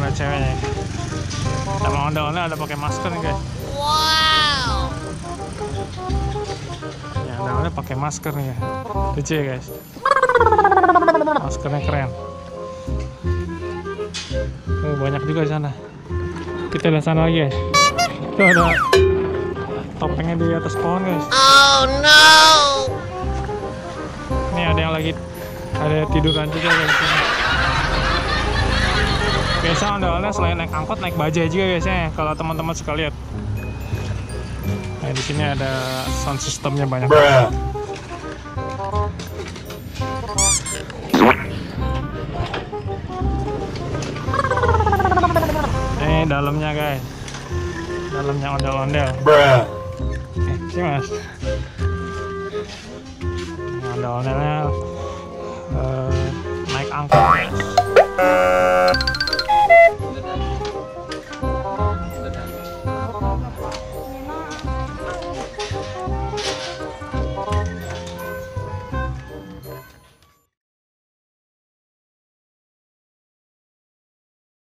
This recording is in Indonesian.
cewek-ceweknya. Sama ondel-ondel ada pakai masker nih guys. Wow. Ya, ondel-ondel pakai masker nih ya. Lucu ya guys. Maskernya keren. Oh, banyak juga di sana. Kita lihat sana lagi guys. Itu ada topengnya di atas pohon guys. Oh no. Ini ada yang lagi tiduran juga guys. Biasa ondel-ondel selain naik angkot naik bajai juga biasanya kalau teman-teman suka lihat. Nah, di sini ada sound systemnya banyak. Ini dalamnya guys. Dalamnya ondel-ondel. Sih mas. Ondel-ondelnya naik angkot guys.